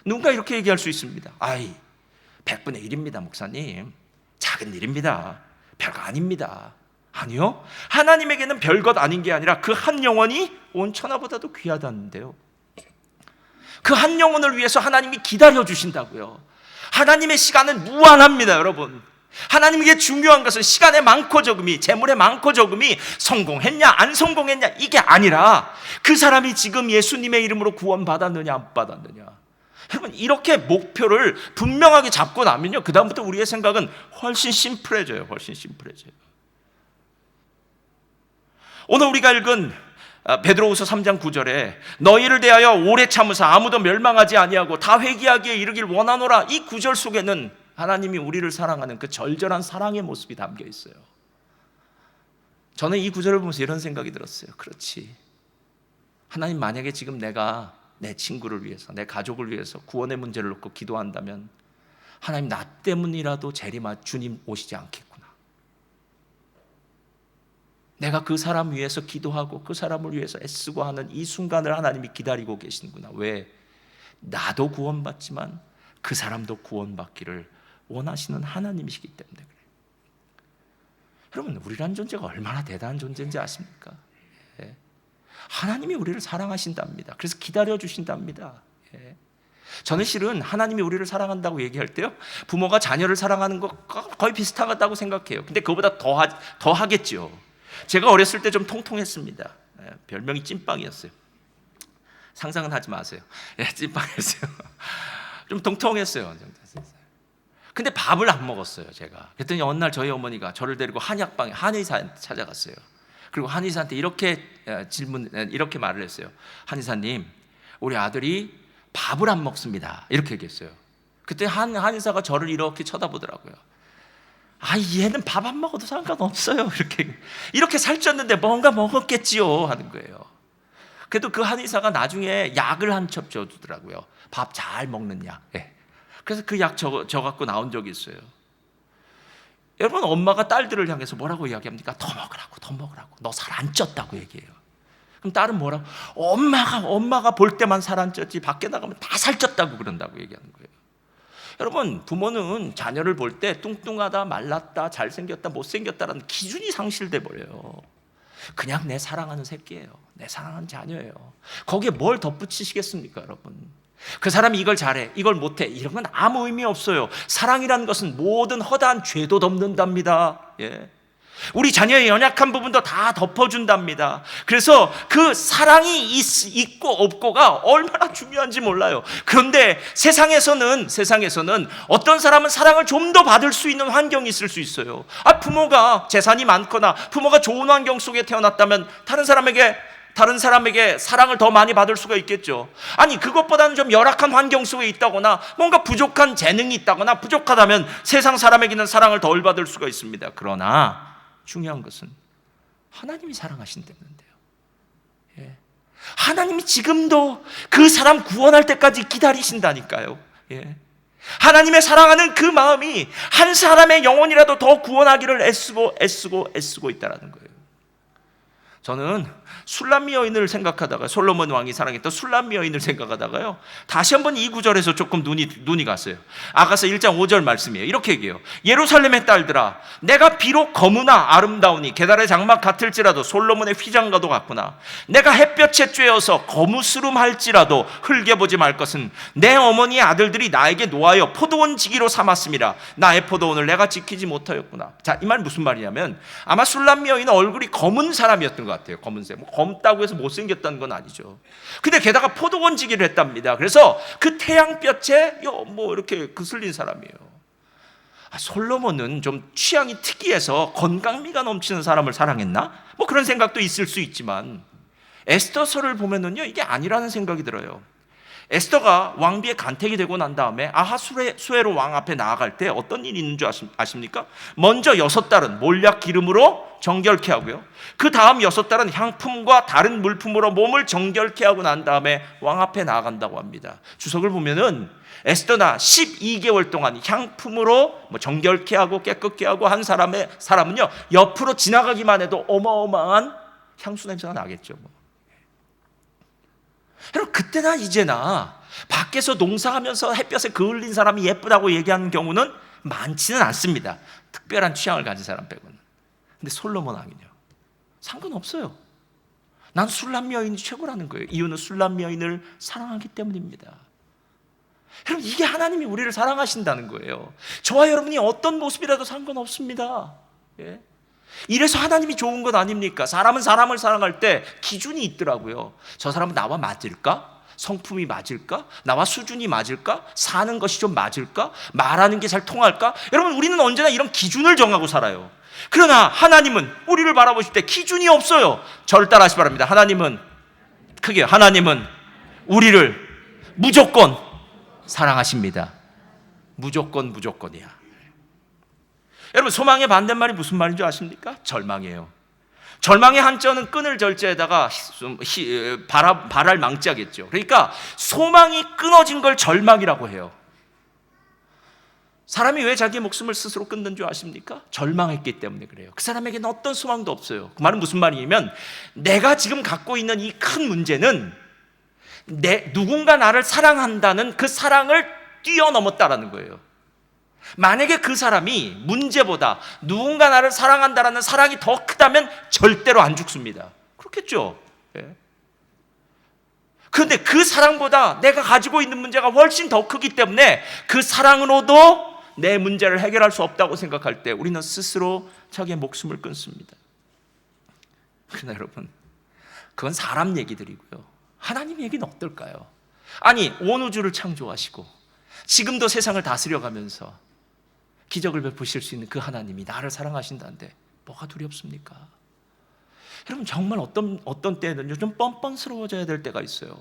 누군가 이렇게 얘기할 수 있습니다. 100분의 1입니다 목사님, 작은 일입니다, 별거 아닙니다. 아니요, 하나님에게는 별것 아닌 게 아니라 그 한 영혼이 온 천하보다도 귀하다는데요. 그 한 영혼을 위해서 하나님이 기다려 주신다고요. 하나님의 시간은 무한합니다 여러분. 하나님에게 중요한 것은 시간의 많고 적음이, 재물의 많고 적음이 성공했냐 안 성공했냐 이게 아니라 그 사람이 지금 예수님의 이름으로 구원받았느냐 안 받았느냐. 여러분, 이렇게 목표를 분명하게 잡고 나면요, 그 다음부터 우리의 생각은 훨씬 심플해져요. 훨씬 심플해져요. 오늘 우리가 읽은 베드로후서 3장 9절에 너희를 대하여 오래 참으사 아무도 멸망하지 아니하고 다 회개하기에 이르길 원하노라, 이 구절 속에는 하나님이 우리를 사랑하는 그 절절한 사랑의 모습이 담겨 있어요. 저는 이 구절을 보면서 이런 생각이 들었어요. 그렇지, 하나님, 만약에 지금 내가 내 친구를 위해서, 내 가족을 위해서 구원의 문제를 놓고 기도한다면 하나님, 나 때문이라도 재림하 주님 오시지 않겠구나. 내가 그 사람 위해서 기도하고 그 사람을 위해서 애쓰고 하는 이 순간을 하나님이 기다리고 계시는구나. 왜? 나도 구원받지만 그 사람도 구원받기를 원하시는 하나님이시기 때문에 그래요. 여러분, 우리란 존재가 얼마나 대단한 존재인지 아십니까? 하나님이 우리를 사랑하신답니다. 그래서 기다려주신답니다. 저는 실은 하나님이 우리를 사랑한다고 얘기할 때요, 부모가 자녀를 사랑하는 것과 거의 비슷하다고 생각해요. 근데 그거보다 더 하겠죠. 제가 어렸을 때 좀 통통했습니다. 별명이 찐빵이었어요. 상상은 하지 마세요. 찐빵이었어요. 좀 통통했어요. 근데 밥을 안 먹었어요 제가. 그랬더니 어느 날 저희 어머니가 저를 데리고 한약방에 한의사한테 찾아갔어요. 그리고 한의사한테 이렇게 말을 했어요. 한의사님, 우리 아들이 밥을 안 먹습니다, 이렇게 얘기했어요. 그때 한의사가 저를 이렇게 쳐다보더라고요. 얘는 밥 안 먹어도 상관없어요, 이렇게 살쪘는데 뭔가 먹었겠지요 하는 거예요. 그래도 그 한의사가 나중에 약을 한 첩 줘주더라고요. 밥 잘 먹는 약. 그래서 그 약 저 갖고 나온 적이 있어요. 여러분, 엄마가 딸들을 향해서 뭐라고 이야기합니까? 더 먹으라고. 너 살 안 쪘다고 얘기해요. 그럼 딸은 뭐라고? 엄마가 볼 때만 살 안 쪘지 밖에 나가면 다 살쪘다고 그런다고 얘기하는 거예요. 여러분, 부모는 자녀를 볼 때 뚱뚱하다, 말랐다, 잘생겼다, 못생겼다라는 기준이 상실돼 버려요. 그냥 내 사랑하는 새끼예요. 내 사랑하는 자녀예요. 거기에 뭘 덧붙이시겠습니까 여러분? 그 사람이 이걸 잘해, 이걸 못해, 이런 건 아무 의미 없어요. 사랑이라는 것은 모든 허다한 죄도 덮는답니다. 우리 자녀의 연약한 부분도 다 덮어준답니다. 그래서 그 사랑이 있고 없고가 얼마나 중요한지 몰라요. 그런데 세상에서는 어떤 사람은 사랑을 좀 더 받을 수 있는 환경이 있을 수 있어요. 부모가 재산이 많거나 부모가 좋은 환경 속에 태어났다면 다른 사람에게 사랑을 더 많이 받을 수가 있겠죠. 그것보다는 좀 열악한 환경 속에 있다거나 뭔가 부족한 재능이 있다거나 부족하다면 세상 사람에게는 사랑을 덜 받을 수가 있습니다. 그러나 중요한 것은 하나님이 사랑하신다는데요. 하나님이 지금도 그 사람 구원할 때까지 기다리신다니까요. 하나님의 사랑하는 그 마음이 한 사람의 영혼이라도 더 구원하기를 애쓰고 있다는 거예요. 저는 술람미 여인을 생각하다가, 솔로몬 왕이 사랑했던 술람미 여인을 생각하다가요, 다시 한번 이 구절에서 조금 눈이 갔어요. 아가서 1장 5절 말씀이에요. 이렇게 얘기해요. 예루살렘의 딸들아, 내가 비록 거무나 아름다우니 게달의 장막 같을지라도 솔로몬의 휘장과도 같구나. 내가 햇볕에 쬐어서 거무스름할지라도 흘겨보지 말 것은 내 어머니의 아들들이 나에게 노하여 포도원 지기로 삼았음이라. 나의 포도원을 내가 지키지 못하였구나. 자, 이 말 무슨 말이냐면, 아마 술람미 여인은 얼굴이 검은 사람이었던 것 같아요. 검은색. 검다고 해서 못생겼다는 건 아니죠. 근데 게다가 포도원지기를 했답니다. 그래서 그 태양볕에 이렇게 그슬린 사람이에요. 솔로몬은 좀 취향이 특이해서 건강미가 넘치는 사람을 사랑했나? 그런 생각도 있을 수 있지만 에스더서를 보면은요, 이게 아니라는 생각이 들어요. 에스더가 왕비의 간택이 되고 난 다음에 아하수에로 왕 앞에 나아갈 때 어떤 일이 있는 줄 아십니까? 먼저 6달은 몰약 기름으로 정결케 하고요, 그 다음 6달은 향품과 다른 물품으로 몸을 정결케 하고 난 다음에 왕 앞에 나아간다고 합니다. 주석을 보면은 에스더나 12개월 동안 향품으로 정결케 하고 깨끗게 하고 한 사람은요, 옆으로 지나가기만 해도 어마어마한 향수 냄새가 나겠죠. 여러분, 그때나 이제나 밖에서 농사하면서 햇볕에 그을린 사람이 예쁘다고 얘기하는 경우는 많지는 않습니다. 특별한 취향을 가진 사람 빼고는. 근데 솔로몬 왕은요, 상관없어요. 난 술람 여인이 최고라는 거예요. 이유는 술람 여인을 사랑하기 때문입니다. 여러분, 이게 하나님이 우리를 사랑하신다는 거예요. 저와 여러분이 어떤 모습이라도 상관없습니다. 예? 이래서 하나님이 좋은 것 아닙니까? 사람은 사람을 사랑할 때 기준이 있더라고요. 저 사람은 나와 맞을까? 성품이 맞을까? 나와 수준이 맞을까? 사는 것이 좀 맞을까? 말하는 게 잘 통할까? 여러분, 우리는 언제나 이런 기준을 정하고 살아요. 그러나 하나님은 우리를 바라보실 때 기준이 없어요. 저를 따라하시기 바랍니다. 하나님은 우리를 무조건 사랑하십니다. 무조건이야. 여러분, 소망의 반대말이 무슨 말인 줄 아십니까? 절망이에요. 절망의 한자는 끈을 절자에다가 발할 망자겠죠. 그러니까 소망이 끊어진 걸 절망이라고 해요. 사람이 왜 자기 목숨을 스스로 끊는 줄 아십니까? 절망했기 때문에 그래요. 그 사람에게는 어떤 소망도 없어요. 그 말은 무슨 말이냐면, 내가 지금 갖고 있는 이 큰 문제는 누군가 나를 사랑한다는 그 사랑을 뛰어넘었다라는 거예요. 만약에 그 사람이 문제보다 누군가 나를 사랑한다라는 사랑이 더 크다면 절대로 안 죽습니다. 그렇겠죠. 예. 그런데 그 사랑보다 내가 가지고 있는 문제가 훨씬 더 크기 때문에 그 사랑으로도 내 문제를 해결할 수 없다고 생각할 때 우리는 스스로 자기의 목숨을 끊습니다. 그러나 여러분, 그건 사람 얘기들이고요. 하나님 얘기는 어떨까요? 아니, 온 우주를 창조하시고 지금도 세상을 다스려가면서 기적을 베푸실 수 있는 그 하나님이 나를 사랑하신다는데 뭐가 두렵습니까? 여러분, 정말 어떤 때는요, 좀 뻔뻔스러워져야 될 때가 있어요.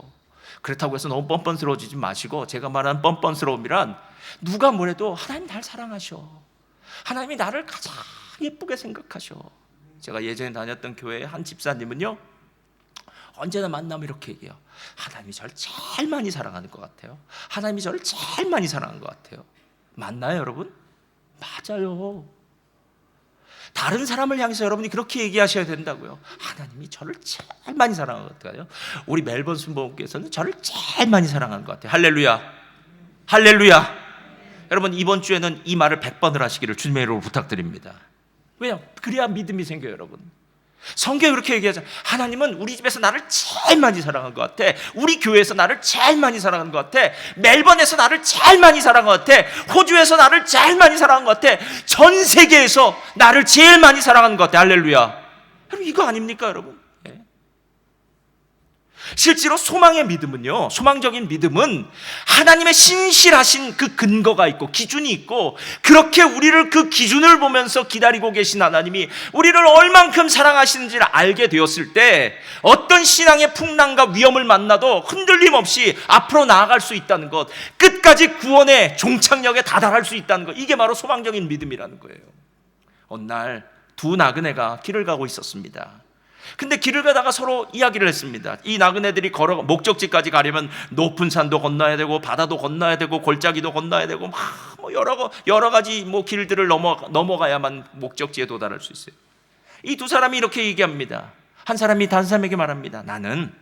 그렇다고 해서 너무 뻔뻔스러워지지 마시고, 제가 말하는 뻔뻔스러움이란 누가 뭐래도 하나님 날 사랑하셔, 하나님이 나를 가장 예쁘게 생각하셔. 제가 예전에 다녔던 교회의 한 집사님은요, 언제나 만나면 이렇게 얘기해요. 하나님이 저를 제일 많이 사랑하는 것 같아요. 하나님이 저를 제일 많이 사랑하는 것 같아요. 맞나요, 여러분? 맞아요. 다른 사람을 향해서 여러분이 그렇게 얘기하셔야 된다고요. 하나님이 저를 제일 많이 사랑하는 것 같아요. 우리 멜번 순복음교회에서는 저를 제일 많이 사랑하는 것 같아요. 할렐루야, 할렐루야. 여러분, 이번 주에는 이 말을 100번을 하시기를 주님의 이름으로 부탁드립니다. 왜냐? 그래야 믿음이 생겨요. 여러분, 성경이 그렇게 얘기하죠. 하나님은 우리 집에서 나를 제일 많이 사랑한 것 같아. 우리 교회에서 나를 제일 많이 사랑한 것 같아. 멜번에서 나를 제일 많이 사랑한 것 같아. 호주에서 나를 제일 많이 사랑한 것 같아. 전 세계에서 나를 제일 많이 사랑하는 것 같아. 할렐루야. 여러분, 이거 아닙니까, 여러분? 실제로 소망의 믿음은요, 소망적인 믿음은 하나님의 신실하신 그 근거가 있고 기준이 있고, 그렇게 우리를 그 기준을 보면서 기다리고 계신 하나님이 우리를 얼만큼 사랑하시는지를 알게 되었을 때 어떤 신앙의 풍랑과 위험을 만나도 흔들림 없이 앞으로 나아갈 수 있다는 것, 끝까지 구원의 종착역에 다다를 수 있다는 것, 이게 바로 소망적인 믿음이라는 거예요. 어느 날 두 나그네가 길을 가고 있었습니다. 근데 길을 가다가 서로 이야기를 했습니다. 이 나그네들이 걸어 목적지까지 가려면 높은 산도 건너야 되고 바다도 건너야 되고 골짜기도 건너야 되고 여러 가지 길들을 넘어가야만 목적지에 도달할 수 있어요. 이 두 사람이 이렇게 얘기합니다. 한 사람이 다른 사람에게 말합니다. 나는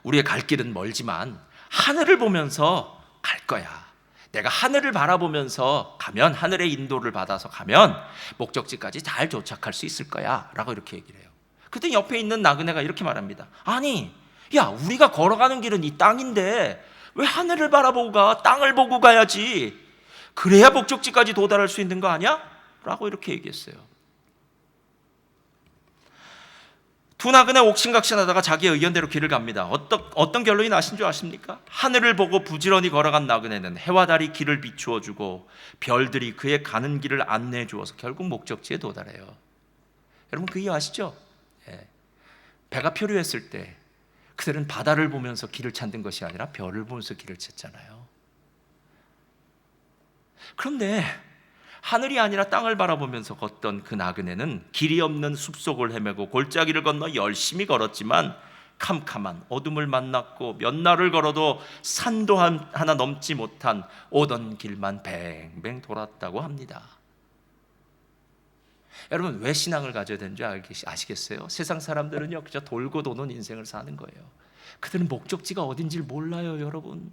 우리의 갈 길은 멀지만 하늘을 보면서 갈 거야. 내가 하늘을 바라보면서 가면, 하늘의 인도를 받아서 가면 목적지까지 잘 도착할 수 있을 거야 라고 이렇게 얘기를 해요. 그때 옆에 있는 나그네가 이렇게 말합니다. 아니, 야, 우리가 걸어가는 길은 이 땅인데 왜 하늘을 바라보고 가? 땅을 보고 가야지. 그래야 목적지까지 도달할 수 있는 거 아니야? 라고 이렇게 얘기했어요. 두 나그네 옥신각신하다가 자기의 의견대로 길을 갑니다. 어떤 결론이 나신 줄 아십니까? 하늘을 보고 부지런히 걸어간 나그네는 해와 달이 길을 비추어주고 별들이 그의 가는 길을 안내해 주어서 결국 목적지에 도달해요. 여러분, 그 이유 아시죠? 배가 표류했을 때 그들은 바다를 보면서 길을 찾는 것이 아니라 별을 보면서 길을 찾잖아요. 그런데 하늘이 아니라 땅을 바라보면서 걷던 그 나그네는 길이 없는 숲속을 헤매고 골짜기를 건너 열심히 걸었지만 캄캄한 어둠을 만났고 몇 날을 걸어도 산도 하나 넘지 못한 오던 길만 뱅뱅 돌았다고 합니다. 여러분, 왜 신앙을 가져야 되는지 아시겠어요? 세상 사람들은요 그저 돌고 도는 인생을 사는 거예요. 그들은 목적지가 어딘지를 몰라요. 여러분,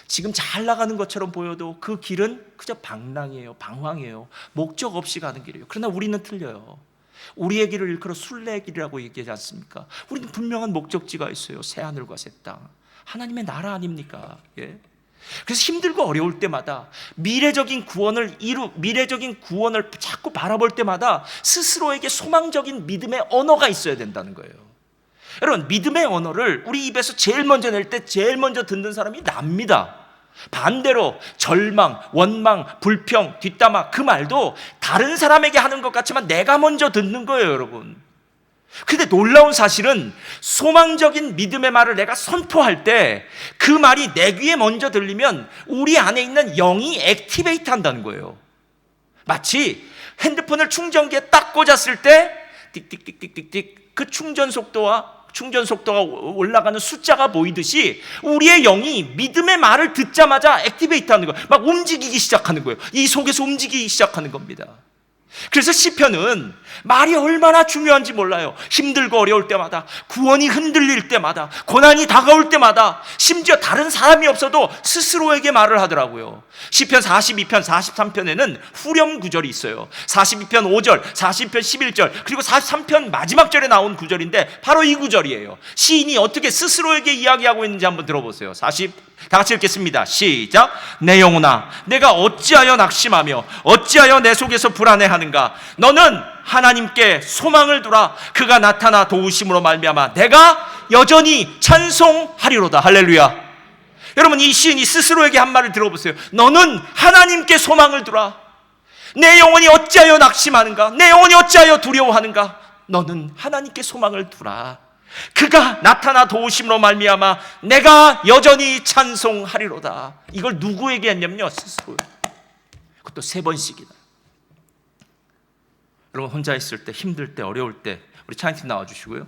지금 잘 나가는 것처럼 보여도 그 길은 그저 방랑이에요. 방황이에요. 목적 없이 가는 길이에요. 그러나 우리는 틀려요. 우리의 길을 일컬어 순례의 길이라고 얘기하지 않습니까? 우리는 분명한 목적지가 있어요. 새하늘과 새 땅, 하나님의 나라 아닙니까? 예? 그래서 힘들고 어려울 때마다 미래적인 구원을 자꾸 바라볼 때마다 스스로에게 소망적인 믿음의 언어가 있어야 된다는 거예요. 여러분, 믿음의 언어를 우리 입에서 제일 먼저 낼 때 제일 먼저 듣는 사람이 납니다. 반대로 절망, 원망, 불평, 뒷담화, 그 말도 다른 사람에게 하는 것 같지만 내가 먼저 듣는 거예요, 여러분. 근데 놀라운 사실은 소망적인 믿음의 말을 내가 선포할 때 그 말이 내 귀에 먼저 들리면 우리 안에 있는 영이 액티베이트 한다는 거예요. 마치 핸드폰을 충전기에 딱 꽂았을 때 띡띡띡띡띡 그 충전 속도가 올라가는 숫자가 보이듯이 우리의 영이 믿음의 말을 듣자마자 액티베이트 하는 거예요. 막 움직이기 시작하는 거예요. 이 속에서 움직이기 시작하는 겁니다. 그래서 시편은 말이 얼마나 중요한지 몰라요. 힘들고 어려울 때마다, 구원이 흔들릴 때마다, 고난이 다가올 때마다, 심지어 다른 사람이 없어도 스스로에게 말을 하더라고요. 시편 42편, 43편에는 후렴 구절이 있어요. 42편 5절, 42편 11절, 그리고 43편 마지막 절에 나온 구절인데 바로 이 구절이에요. 시인이 어떻게 스스로에게 이야기하고 있는지 한번 들어보세요. 다 같이 읽겠습니다. 시작. 내 영혼아, 내가 어찌하여 낙심하며 어찌하여 내 속에서 불안해하는가? 너는 하나님께 소망을 두라. 그가 나타나 도우심으로 말미암아 내가 여전히 찬송하리로다. 할렐루야. 여러분, 이 시인이 스스로에게 한 말을 들어보세요. 너는 하나님께 소망을 두라. 내 영혼이 어찌하여 낙심하는가? 내 영혼이 어찌하여 두려워하는가? 너는 하나님께 소망을 두라. 그가 나타나 도우심으로 말미암아 내가 여전히 찬송하리로다. 이걸 누구에게 했냐면요, 스스로. 그것도 3번씩이다. 여러분, 혼자 있을 때, 힘들 때, 어려울 때 우리 찬양팀 나와주시고요.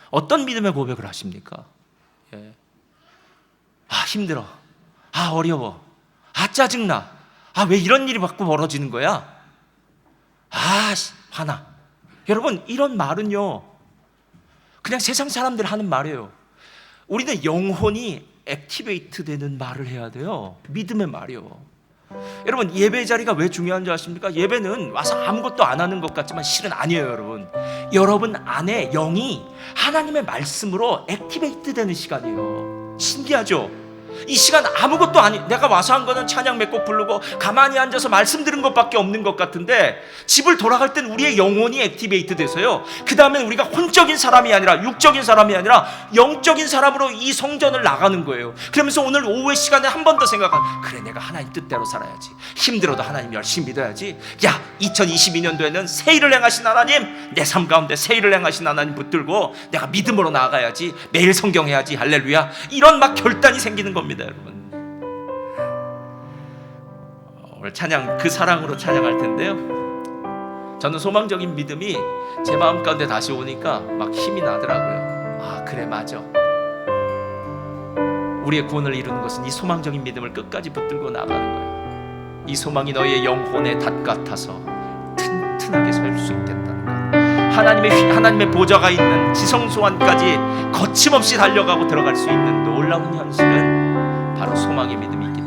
어떤 믿음의 고백을 하십니까? 예. 아, 힘들어. 아, 어려워. 아, 짜증나. 아, 왜 이런 일이 자꾸 벌어지는 거야? 아, 화나. 여러분, 이런 말은요 그냥 세상 사람들 하는 말이에요. 우리는 영혼이 액티베이트 되는 말을 해야 돼요. 믿음의 말이요. 여러분, 예배 자리가 왜 중요한지 아십니까? 예배는 와서 아무것도 안 하는 것 같지만 실은 아니에요, 여러분. 여러분 안에 영이 하나님의 말씀으로 액티베이트 되는 시간이에요. 신기하죠? 이 시간 아무것도 내가 와서 한 거는 찬양 몇 곡 부르고 가만히 앉아서 말씀 들은 것밖에 없는 것 같은데, 집을 돌아갈 땐 우리의 영혼이 액티베이트 돼서요, 그 다음엔 우리가 혼적인 사람이 아니라, 육적인 사람이 아니라 영적인 사람으로 이 성전을 나가는 거예요. 그러면서 오늘 오후의 시간에 한 번 더 그래, 내가 하나님 뜻대로 살아야지. 힘들어도 하나님 열심히 믿어야지. 야, 2022년도에는 새 일을 행하신 하나님, 내 삶 가운데 새 일을 행하신 하나님 붙들고 내가 믿음으로 나아가야지. 매일 성경해야지. 할렐루야. 이런 막 결단이 생기는 겁니다, 여러분. 오늘 찬양, 그 사랑으로 찬양할 텐데요, 저는 소망적인 믿음이 제 마음 가운데 다시 오니까 막 힘이 나더라고요. 아, 그래, 맞아. 우리의 구원을 이루는 것은 이 소망적인 믿음을 끝까지 붙들고 나가는 거예요. 이 소망이 너희의 영혼의 닷 같아서 튼튼하게 설 수 있겠다는 것. 하나님의 보좌가 있는 지성소환까지 거침없이 달려가고 들어갈 수 있는 놀라운 현실은 바로 소망의 믿음이 있기